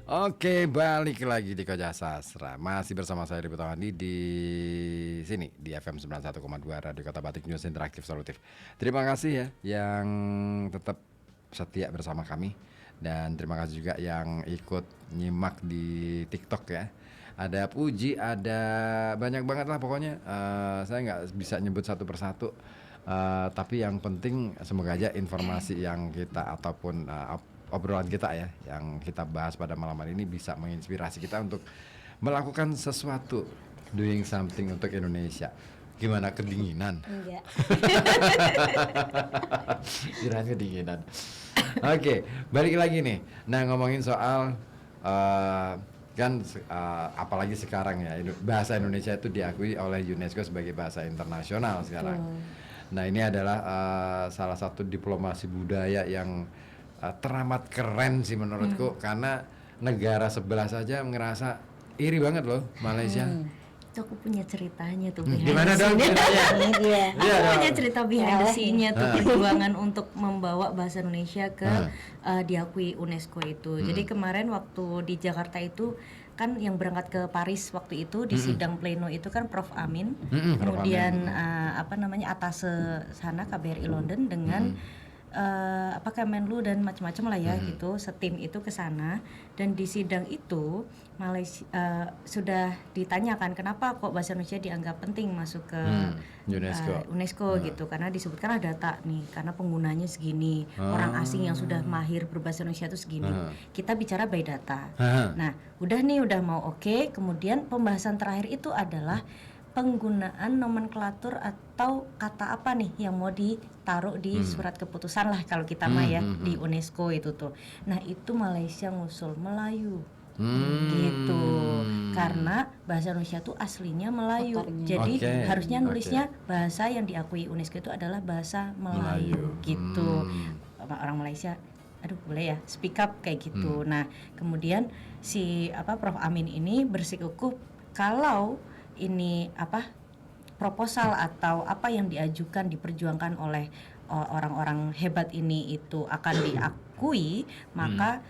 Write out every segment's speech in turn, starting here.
Oke, balik lagi di Koja Sastra. Masih bersama saya Ribut Tawandi di sini di FM 91,2 Radio Kota Batik News Interaktif Solutif. Terima kasih ya yang tetap setia bersama kami, dan terima kasih juga yang ikut nyimak di TikTok ya. Ada Puji, ada banyak banget lah pokoknya. Saya nggak bisa nyebut satu persatu. Tapi yang penting semoga aja informasi yang kita ataupun obrolan kita ya yang kita bahas pada malam hari ini bisa menginspirasi kita untuk melakukan sesuatu, doing something untuk Indonesia. Gimana, kedinginan? Enggak. Kirain kedinginan. Oke, balik lagi nih. Nah, ngomongin soal apalagi sekarang ya bahasa Indonesia itu diakui oleh UNESCO sebagai bahasa internasional sekarang. Nah, ini adalah salah satu diplomasi budaya yang teramat keren sih menurutku, karena negara sebelah saja ngerasa iri banget loh Malaysia. Itu aku punya ceritanya tuh. Gimana dong ceritanya? Iya, aku punya cerita behind the scene-nya tuh, perjuangan untuk membawa bahasa Indonesia ke diakui UNESCO itu. Jadi kemarin waktu di Jakarta itu kan yang berangkat ke Paris waktu itu di sidang pleno itu kan Prof Amin, kemudian atas sana KBRI London dengan Kemenlu dan macam-macam lah ya gitu, setim itu ke sana. Dan di sidang itu Malaysia sudah ditanyakan kenapa kok bahasa Indonesia dianggap penting masuk ke UNESCO gitu, karena disebutkan ada data nih, karena penggunanya segini, orang asing yang sudah mahir berbahasa Indonesia itu segini. Kita bicara by data. Nah, udah mau oke. Kemudian pembahasan terakhir itu adalah penggunaan nomenklatur atau kata apa nih yang mau ditaruh di surat keputusan lah kalau kita mah ya di UNESCO itu tuh. Nah, itu Malaysia ngusul Melayu. Gitu. Karena bahasa Indonesia tuh aslinya Melayu. Jadi harusnya nulisnya bahasa yang diakui UNESCO itu adalah bahasa Melayu gitu. Orang Malaysia boleh ya speak up kayak gitu. Nah, kemudian si Prof Amin ini bersikukuh kalau ini proposal atau apa yang diajukan diperjuangkan oleh orang-orang hebat ini itu akan diakui, maka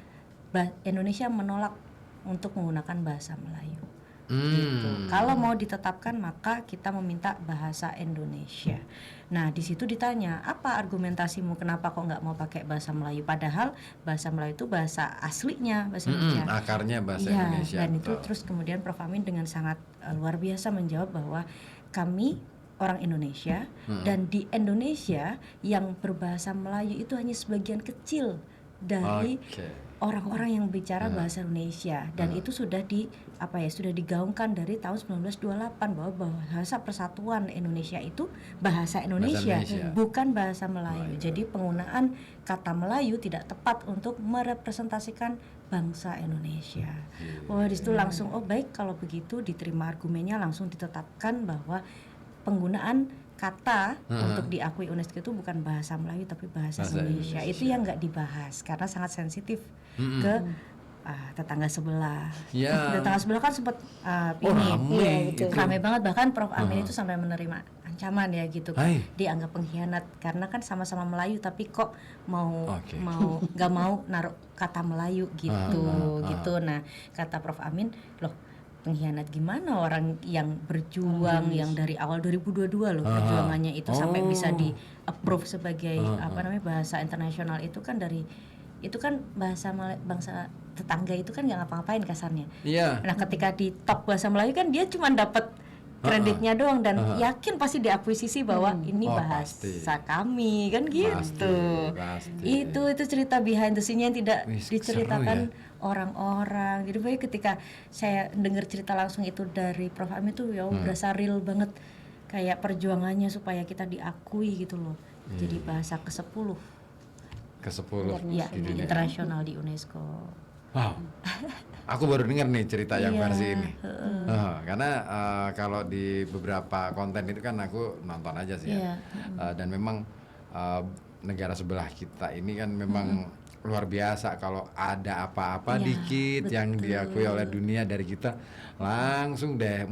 Indonesia menolak untuk menggunakan bahasa Melayu. Gitu. Kalau mau ditetapkan maka kita meminta bahasa Indonesia. Nah, di situ ditanya, apa argumentasimu kenapa kok nggak mau pakai bahasa Melayu? Padahal bahasa Melayu itu bahasa aslinya bahasa Indonesia. Akarnya bahasa Indonesia. Dan itu terus kemudian Prof Amin dengan sangat luar biasa menjawab bahwa kami orang Indonesia dan di Indonesia yang berbahasa Melayu itu hanya sebagian kecil dari orang-orang yang bicara bahasa Indonesia, dan itu sudah sudah digaungkan dari tahun 1928 bahwa bahasa persatuan Indonesia itu bahasa Indonesia. Bukan bahasa Melayu. Jadi penggunaan kata Melayu tidak tepat untuk merepresentasikan bangsa Indonesia. Di situ langsung baik kalau begitu, diterima argumennya, langsung ditetapkan bahwa penggunaan kata untuk diakui UNESCO itu bukan bahasa Melayu tapi bahasa Indonesia. Itu yang nggak dibahas karena sangat sensitif ke tetangga sebelah. Tetangga sebelah kan sempat ramai banget, bahkan Prof Amin itu sampai menerima ancaman ya gitu kan. Dianggap pengkhianat karena kan sama-sama Melayu tapi kok nggak mau naruh kata Melayu gitu. Nah, kata Prof Amin, loh, pengkhianat gimana, orang yang berjuang yang dari awal 2022 loh perjuangannya itu sampai bisa di approve sebagai bahasa internasional itu kan bahasa bangsa tetangga itu kan nggak ngapa-ngapain kasarnya. Nah, ketika di top bahasa Melayu kan dia cuma dapat kreditnya doang dan yakin pasti diakuisisi bahwa ini bahasa kami kan gitu. Itu cerita behind the scene yang tidak diceritakan orang-orang. Jadi baik ketika saya dengar cerita langsung itu dari Prof Amin itu berasa real banget, kayak perjuangannya supaya kita diakui gitu loh. Jadi bahasa ke-10 ya, di internasional di UNESCO. Wow, aku baru dengar nih cerita yang versi ini. Karena kalau di beberapa konten itu kan aku nonton aja sih ya. Dan memang negara sebelah kita ini kan memang luar biasa. Kalau ada apa-apa dikit yang diakui oleh dunia dari kita, langsung deh.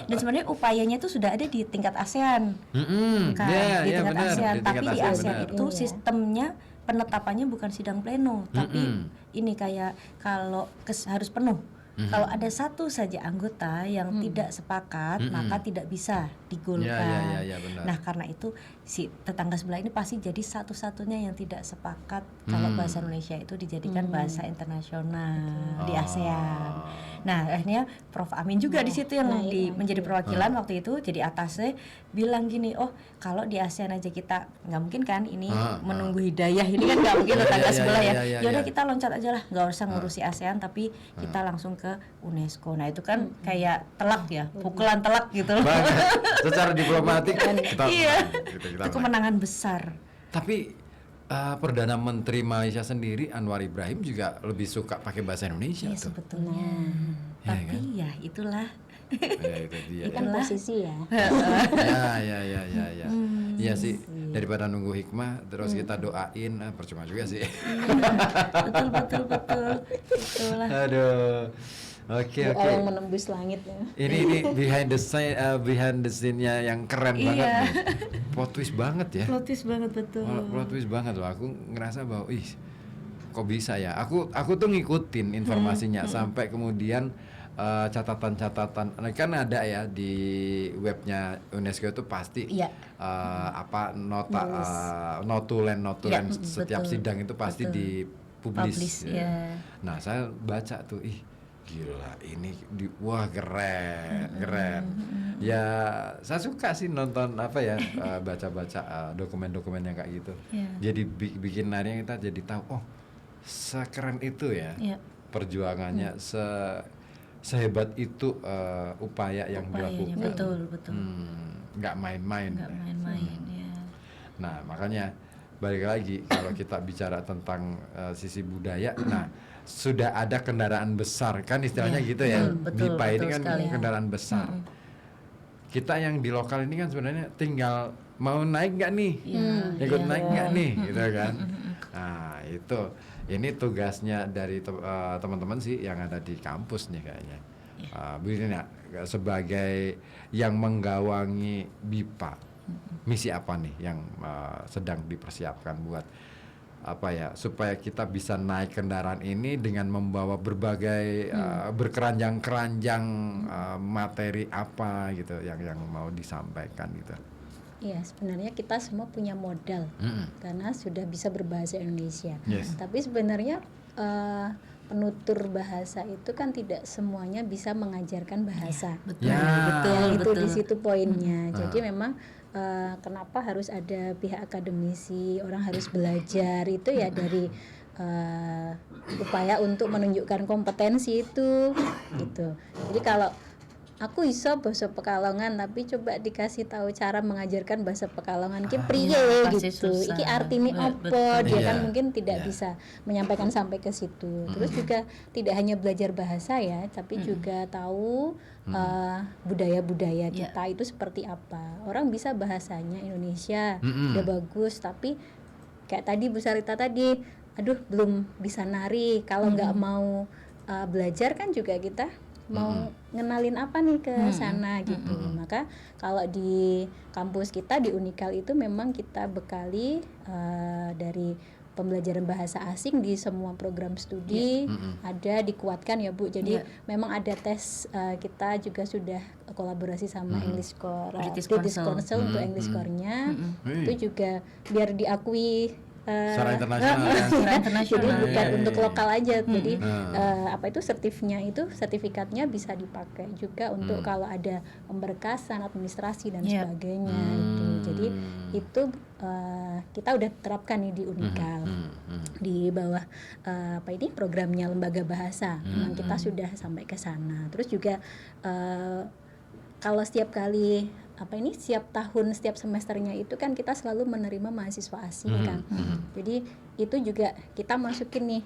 Dan sebenarnya upayanya itu sudah ada di tingkat ASEAN, di tingkat ASEAN. Tapi di ASEAN itu sistemnya penetapannya bukan sidang pleno, tapi ini kayak kalau harus penuh. Kalau ada satu saja anggota yang tidak sepakat, maka tidak bisa digolkan. Ya, benar. Nah, karena itu si tetangga sebelah ini pasti jadi satu-satunya yang tidak sepakat kalau bahasa Indonesia itu dijadikan bahasa internasional di ASEAN. Nah, akhirnya Prof Amin juga di situ yang menjadi perwakilan waktu itu, jadi atasnya bilang gini, oh kalau di ASEAN aja kita nggak mungkin kan ini menunggu hidayah ini kan nggak mungkin tetangga sebelah ya. Yaudah kita loncat aja lah, nggak usah ngurusi ASEAN tapi kita langsung ke UNESCO. Nah itu kan kayak telak ya, pukulan telak gitu loh. Secara diplomatik kita Itu kemenangan besar. Tapi Perdana Menteri Malaysia sendiri Anwar Ibrahim juga lebih suka pakai bahasa Indonesia tuh. Sebetulnya. Tapi ya itulah. Ya, itu dia. Ini kan posisi ya. Ya. Iya sih, daripada nunggu hikmah terus kita doain, percuma juga sih. Betul. Itulah. Aduh. Oke. Doa yang menembus langit ya. Ini behind the scene-nya yang keren banget nih. Plot twist banget ya. Plot twist banget, betul. Plot twist banget loh. Aku ngerasa bahwa kok bisa ya. Aku tuh ngikutin informasinya sampai kemudian catatan-catatan kan ada ya di webnya UNESCO itu pasti nota notulen setiap sidang itu pasti dipublish. Ya. Nah, saya baca tuh gila ini wah keren. Ya saya suka sih nonton baca-baca dokumen-dokumen yang kayak gitu. Jadi bikin akhirnya kita jadi tahu sekeren itu ya. Perjuangannya sehebat itu upaya yang dilakukan. Betul. Nggak main-main. Ya. Nah, makanya balik lagi kalau kita bicara tentang sisi budaya, nah sudah ada kendaraan besar kan istilahnya gitu ya. BIPA ini kan kendaraan besar. Kita yang di lokal ini kan sebenarnya tinggal mau naik nggak nih, ikut naik nggak nih, gitu kan. Nah itu ini tugasnya dari teman-teman sih yang ada di kampus nih kayaknya. Begini ya, sebagai yang menggawangi BIPA, misi apa nih yang sedang dipersiapkan buat supaya kita bisa naik kendaraan ini dengan membawa berbagai berkeranjang-keranjang materi apa gitu yang mau disampaikan gitu. Iya, sebenarnya kita semua punya modal karena sudah bisa berbahasa Indonesia. Tapi sebenarnya penutur bahasa itu kan tidak semuanya bisa mengajarkan bahasa. Betul. Itu di situ poinnya. Jadi memang kenapa harus ada pihak akademisi, orang harus belajar itu ya dari upaya untuk menunjukkan kompetensi itu gitu. Jadi kalau aku iso bahasa Pekalongan tapi coba dikasih tahu cara mengajarkan bahasa Pekalongan ki priye gitu. Iki artine opo, dia kan mungkin tidak bisa menyampaikan sampai ke situ. Terus juga tidak hanya belajar bahasa ya, tapi juga tahu budaya-budaya kita itu seperti apa. Orang bisa bahasanya Indonesia udah bagus, tapi kayak tadi Bu Sarita tadi, aduh belum bisa nari. Kalau nggak mau belajar kan juga kita mau ngenalin apa nih ke sana gitu. Maka kalau di kampus kita di Unikal itu memang kita bekali dari pembelajaran bahasa asing di semua program studi ada dikuatkan ya Bu. Jadi memang ada tes, kita juga sudah kolaborasi sama English Core, British Council untuk English Core-nya. Itu juga biar diakui secara internasional. Jadi bukan untuk lokal aja. Jadi sertifikatnya bisa dipakai juga untuk kalau ada pemberkasan, administrasi dan sebagainya itu. Jadi itu kita udah terapkan nih di Unikal. Di bawah programnya Lembaga Bahasa. Memang kita sudah sampai ke sana. Terus juga kalau setiap kali setiap tahun, setiap semesternya itu kan kita selalu menerima mahasiswa asing kan. Jadi itu juga kita masukin nih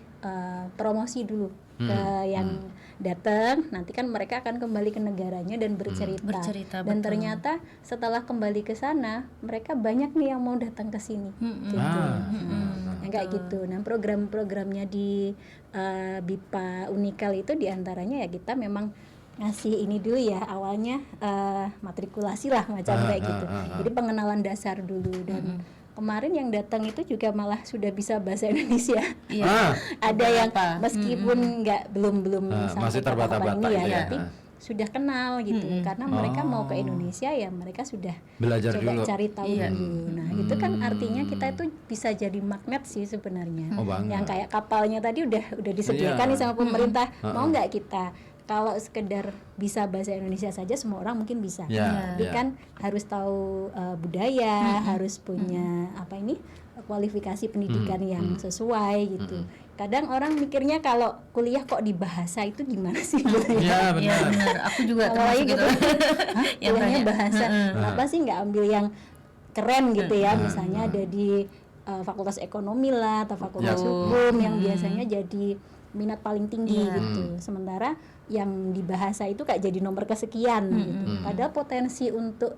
promosi dulu ke yang datang. Nanti kan mereka akan kembali ke negaranya dan bercerita. Dan ternyata setelah kembali ke sana, mereka banyak nih yang mau datang ke sini. Gitu. Kayak gitu. Nah, program-programnya di BIPA Unikal itu diantaranya ya kita memang ngasih ini dulu ya awalnya matrikulasi lah macam kayak gitu. Jadi pengenalan dasar dulu dan kemarin yang datang itu juga malah sudah bisa bahasa Indonesia. Ah, Ada yang Beberapa. meskipun belum sampai masih ke tahap terbata-bata ini ya, gitu ya. tapi sudah kenal gitu, karena mereka mau ke Indonesia ya mereka sudah Belajar coba dulu. cari tahu dulu. Nah itu kan artinya kita itu bisa jadi magnet sih sebenarnya. Oh, banget. Yang kayak kapalnya tadi udah disediakan nih sama pemerintah. Mau nggak kita? Kalau sekedar bisa bahasa Indonesia saja semua orang mungkin bisa. Ya, Tapi ya. kan harus tahu budaya, harus punya apa ini kualifikasi pendidikan yang sesuai gitu. Kadang orang mikirnya kalau kuliah kok di bahasa itu gimana sih? Iya, Iya benar. benar. Aku juga Awalnya termasuk gitu, gitu. Yang kuliahnya tanya. bahasa, kenapa sih nggak ambil yang keren gitu ya? Misalnya ada di fakultas ekonomi lah atau fakultas hukum yang biasanya jadi minat paling tinggi gitu. Sementara yang di bahasa itu kayak jadi nomor kesekian gitu. Padahal potensi untuk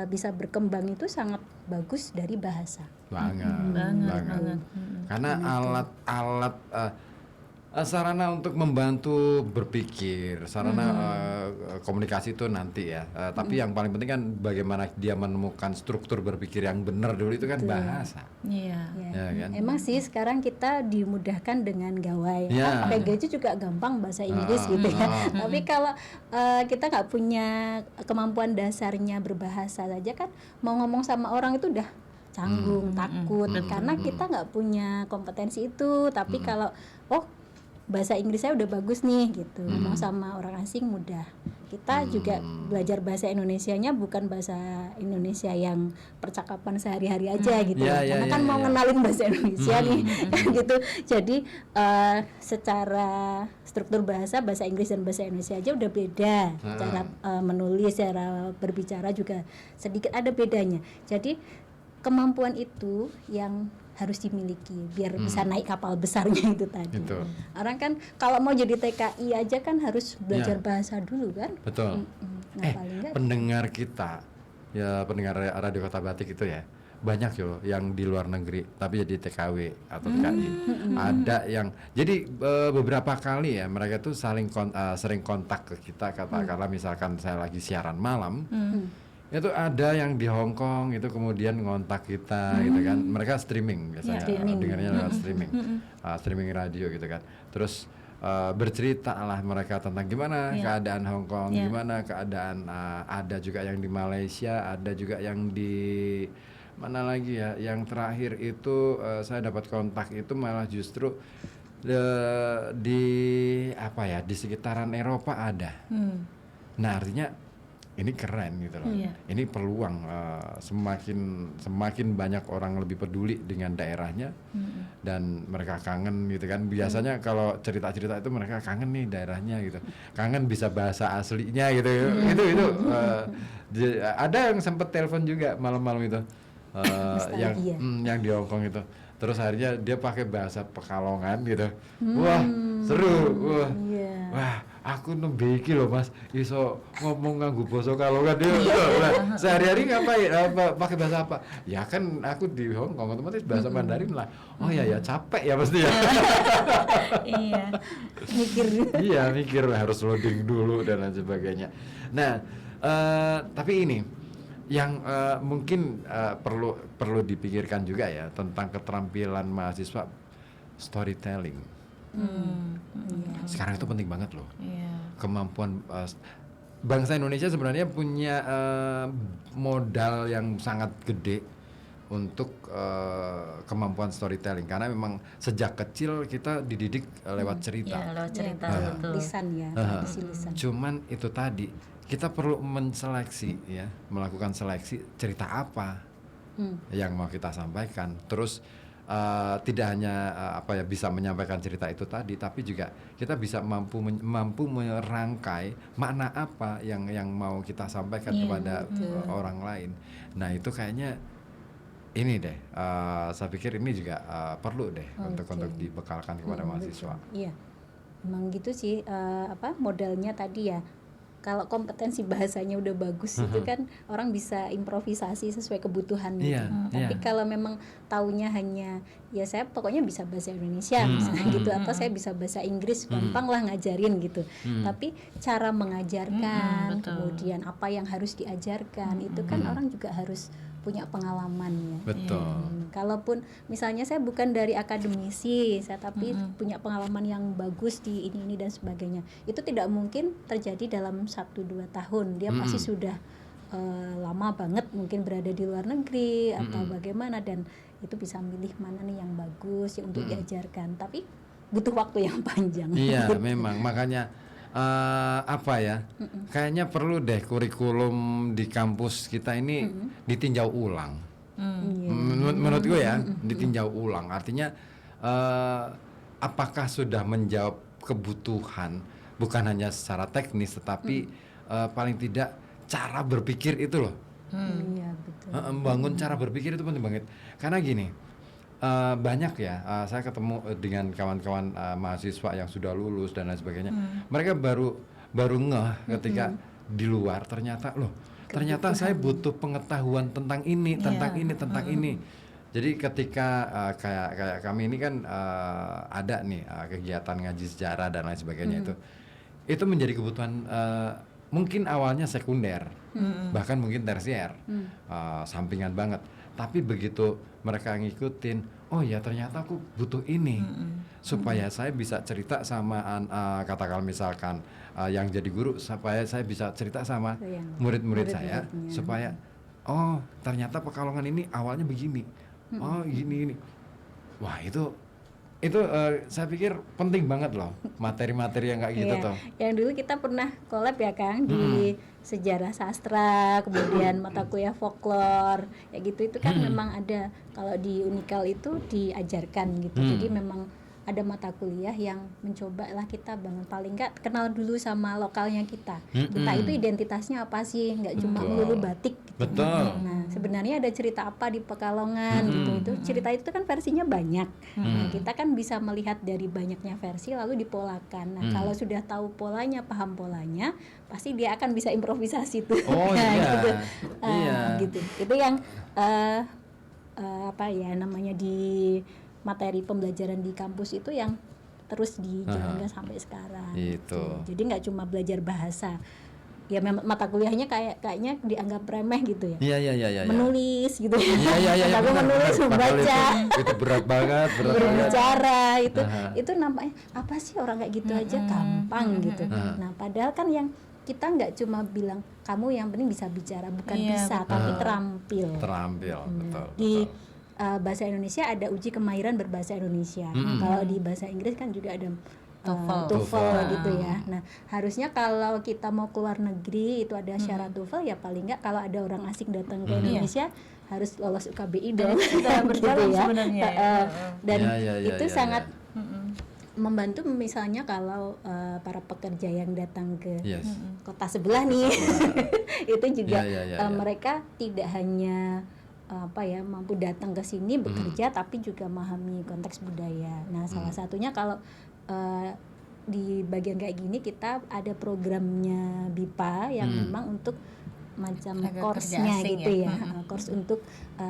bisa berkembang itu sangat bagus dari bahasa. Banget. Karena alat-alat sarana untuk membantu berpikir, sarana komunikasi itu nanti ya. Tapi yang paling penting kan bagaimana dia menemukan struktur berpikir yang benar dulu itu kan bahasa. Iya. Ya. Ya kan? Emang sih sekarang kita dimudahkan dengan gawai. Ya. Pakai gadget juga gampang bahasa Inggris gitu ya. Tapi kalau kita nggak punya kemampuan dasarnya berbahasa saja kan mau ngomong sama orang itu udah canggung, takut karena kita nggak punya kompetensi itu. Tapi kalau bahasa Inggris saya udah bagus nih gitu, ngomong sama orang asing mudah. Kita juga belajar bahasa Indonesianya bukan bahasa Indonesia yang percakapan sehari-hari aja gitu. Ya, ya, Karena ya, kan mau ya. ngenalin bahasa Indonesia nih gitu. Jadi secara struktur bahasa Inggris dan bahasa Indonesia aja udah beda. Cara menulis, cara berbicara juga sedikit ada bedanya. Jadi kemampuan itu yang harus dimiliki biar bisa naik kapal besarnya itu tadi. Itu. Orang kan kalau mau jadi TKI aja kan harus belajar bahasa dulu kan. Betul. Nah, paling enggak Pendengar kita, ya pendengar Radio Kota Batik itu ya, banyak yo yang di luar negeri tapi jadi TKW atau TKI. Ada yang jadi beberapa kali ya mereka tuh sering kontak ke kita katakanlah misalkan saya lagi siaran malam. Itu ada yang di Hong Kong itu kemudian ngontak kita gitu kan, mereka streaming biasanya, dengarnya lewat streaming, streaming radio gitu kan, terus bercerita lah mereka tentang gimana keadaan Hong Kong, gimana keadaan ada juga yang di Malaysia, ada juga yang di mana lagi ya, yang terakhir itu saya dapat kontak itu malah justru di apa ya, di sekitaran Eropa ada. Nah artinya ini keren gitu loh. Ini peluang semakin banyak orang lebih peduli dengan daerahnya dan mereka kangen gitu kan. Biasanya kalau cerita-cerita itu mereka kangen nih daerahnya gitu. Kangen bisa bahasa aslinya gitu. Itu ada yang sempet telepon juga malam-malam itu. Yang di Hong Kong itu. Terus akhirnya dia pakai bahasa Pekalongan gitu. Wah, seru. Wah, aku nembe iki lho Mas, iso ngomong nganggo basa Kalongan dia. Sehari-hari ngapain? Pakai bahasa apa? Ya kan aku di Hong Kong otomatis bahasa Mandarin lah. Oh ya capek ya pasti ya. Iya. Mikir harus loading dulu dan lain sebagainya. Nah, tapi ini yang mungkin perlu dipikirkan juga ya tentang keterampilan mahasiswa storytelling. Sekarang itu penting banget loh. Kemampuan bangsa Indonesia sebenarnya punya modal yang sangat gede untuk kemampuan storytelling karena memang sejak kecil kita dididik lewat cerita. Iya, lewat cerita betul. Lisan ya, tradisi lisan. Cuman itu tadi kita perlu menseleksi ya, melakukan seleksi cerita apa yang mau kita sampaikan. Terus tidak hanya bisa menyampaikan cerita itu tadi, tapi juga kita bisa mampu merangkai makna apa yang mau kita sampaikan kepada orang lain. Nah itu kayaknya ini deh, saya pikir ini juga perlu deh untuk dibekalkan kepada mahasiswa. Iya, memang gitu sih. Modalnya tadi ya. Kalau kompetensi bahasanya udah bagus itu kan orang bisa improvisasi sesuai kebutuhan gitu. Tapi kalau memang taunya hanya ya saya pokoknya bisa bahasa Indonesia misalnya gitu, atau saya bisa bahasa Inggris gampang lah ngajarin gitu. Tapi cara mengajarkan, kemudian apa yang harus diajarkan itu kan orang juga harus punya pengalaman ya. Betul. Kalaupun misalnya saya bukan dari akademisi, saya tapi punya pengalaman yang bagus di ini dan sebagainya, itu tidak mungkin terjadi dalam 1-2 tahun. Dia pasti sudah lama banget mungkin berada di luar negeri atau bagaimana, dan itu bisa milih mana nih yang bagus ya untuk diajarkan. Tapi butuh waktu yang panjang. Iya, memang makanya apa ya? Kayaknya perlu deh kurikulum di kampus kita ini ditinjau ulang. Menurut gue ya, ditinjau ulang. Artinya apakah sudah menjawab kebutuhan bukan hanya secara teknis, tetapi paling tidak cara berpikir itu loh. Iya, betul. Membangun cara berpikir itu penting banget. Karena gini, banyak ya, saya ketemu dengan kawan-kawan mahasiswa yang sudah lulus dan lain sebagainya. Mereka baru ngeh ketika di luar ternyata ternyata saya butuh pengetahuan tentang ini, tentang ini. Jadi ketika kayak kami ini kan ada nih kegiatan ngaji sejarah dan lain sebagainya, itu menjadi kebutuhan mungkin awalnya sekunder, bahkan mungkin tersier, sampingan banget. Tapi begitu mereka ngikutin, oh ya ternyata aku butuh ini, supaya saya bisa cerita sama katakan misalkan yang jadi guru, supaya saya bisa cerita sama murid-murid saya, supaya oh ternyata Pekalongan ini awalnya begini, oh gini. Wah itu saya pikir penting banget loh materi-materi yang kayak gitu tuh. Yang dulu kita pernah collab ya Kang di sejarah sastra, kemudian mata kuliah folklore, ya gitu. Itu kan memang ada, kalau di Unikal itu diajarkan gitu. Jadi memang ada mata kuliah yang mencoba lah kita bangun, paling nggak kenal dulu sama lokalnya kita. Kita itu identitasnya apa sih? Nggak cuma melulu batik. Gitu. Betul. Nah sebenarnya ada cerita apa di Pekalongan gitu. Itu cerita itu kan versinya banyak. Nah, kita kan bisa melihat dari banyaknya versi lalu dipolakan. Nah kalau sudah tahu polanya, paham polanya, pasti dia akan bisa improvisasi tuh. Oh iya. Gitu. Iya. Gitu. Itu yang apa ya namanya di materi pembelajaran di kampus itu yang terus dijalankan sampai sekarang. Itu. Jadi nggak cuma belajar bahasa, ya memang mata kuliahnya kayaknya dianggap remeh gitu ya. Iya. Menulis gitu ya. Iya. Tapi menulis, membaca, itu berat banget. berbicara itu nampaknya apa sih orang kayak gitu aja gampang gitu. Nah padahal kan yang kita nggak cuma bilang kamu yang penting bisa bicara, bukan bisa tapi terampil. Betul. Di bahasa Indonesia ada uji kemahiran berbahasa Indonesia. Kalau di bahasa Inggris kan juga ada TOEFL gitu ya. Nah, harusnya kalau kita mau keluar negeri itu ada syarat TOEFL, ya paling nggak kalau ada orang asing datang ke Indonesia harus lolos UKBI dong. Sudah berjalan sebenarnya. Dan itu sangat membantu misalnya kalau para pekerja yang datang ke kota sebelah nih. Itu juga mereka tidak hanya mampu datang ke sini bekerja, tapi juga memahami konteks budaya. Nah, salah satunya kalau di bagian kayak gini kita ada programnya BIPA yang memang untuk macam course-nya gitu ya. Course untuk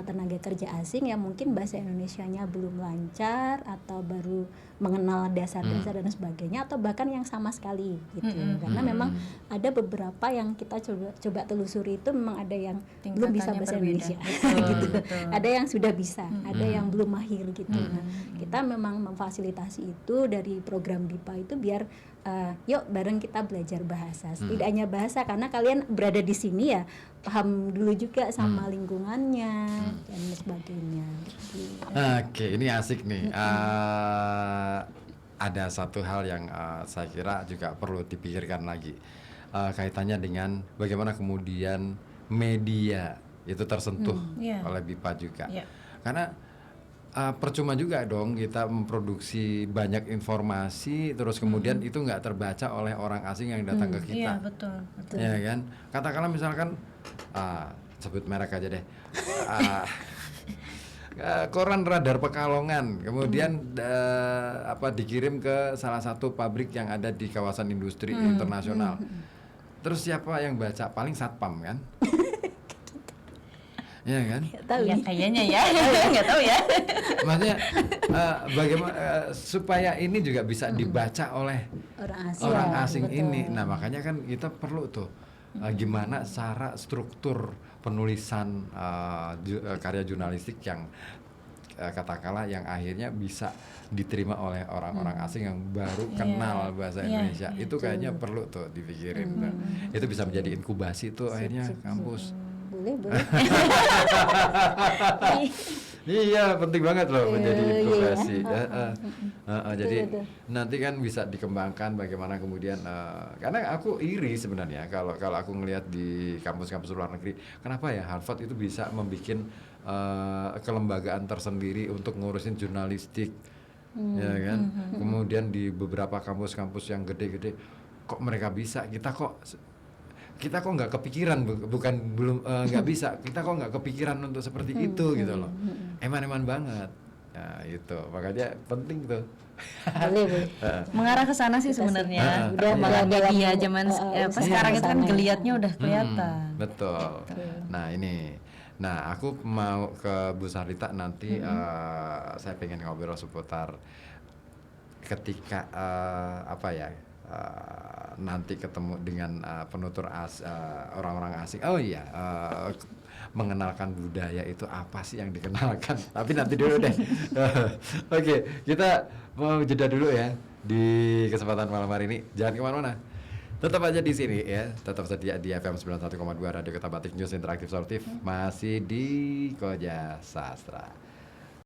tenaga kerja asing yang mungkin bahasa Indonesianya belum lancar atau baru mengenal dasar-dasar dan sebagainya, atau bahkan yang sama sekali gitu. Karena memang ada beberapa yang kita coba telusuri itu memang ada yang belum bisa bahasa Indonesia gitu. Ada yang sudah bisa, ada yang belum mahir gitu. Nah, kita memang memfasilitasi itu dari program BIPA itu biar yuk bareng kita belajar bahasa. Tidak hanya bahasa, karena kalian berada di sini ya paham dulu juga sama lingkungannya dan sebagainya. Oke, ini asik nih. Ada satu hal yang saya kira juga perlu dipikirkan lagi, kaitannya dengan bagaimana kemudian media itu tersentuh oleh BIPA juga. Karena percuma juga dong kita memproduksi banyak informasi terus kemudian itu nggak terbaca oleh orang asing yang datang ke kita. Iya, betul. Ya kan, katakanlah misalkan sebut merek aja deh, koran Radar Pekalongan kemudian dikirim ke salah satu pabrik yang ada di kawasan industri internasional. Terus siapa yang baca? Paling satpam kan? Ya kan? Ya kayaknya ya, nggak tahu ya. Maksudnya bagaimana supaya ini juga bisa dibaca oleh orang asing ini. Nah makanya kan kita perlu tuh gimana cara struktur penulisan karya jurnalistik yang katakanlah yang akhirnya bisa diterima oleh orang-orang asing yang baru kenal bahasa Indonesia. Itu kayaknya perlu tuh dipikirin tuh. Itu bisa menjadi inkubasi tuh akhirnya kampus. Boleh. Iya, penting banget loh menjadi inkubasi. Jadi betul. nanti kan bisa dikembangkan bagaimana kemudian karena aku iri sebenarnya kalau aku ngelihat di kampus-kampus luar negeri, kenapa ya Harvard itu bisa membuat kelembagaan tersendiri untuk ngurusin jurnalistik, ya kan? Kemudian di beberapa kampus-kampus yang gede-gede, kok mereka bisa, kita kok nggak kepikiran, nggak bisa, kita kok nggak kepikiran untuk seperti itu gitu loh. Eman banget. Nah itu makanya penting tuh. Boleh. Mengarah ke sana sih sebenarnya. Udah Media zaman sekarang itu kan kesana. geliatnya udah kelihatan. Betul. Nah aku mau ke Bu Sarita nanti. Saya pengen ngobrol seputar ketika nanti ketemu dengan penutur orang-orang asing. Oh iya, mengenalkan budaya itu apa sih yang dikenalkan? Tapi nanti dulu deh. Oke, kita mau jeda dulu ya di kesempatan malam hari ini. Jangan kemana-mana. Tetap aja di sini ya, tetap setia di FM 91,2 Radio Kota Batik News Interaktif Solutif, masih di Koja Sastra.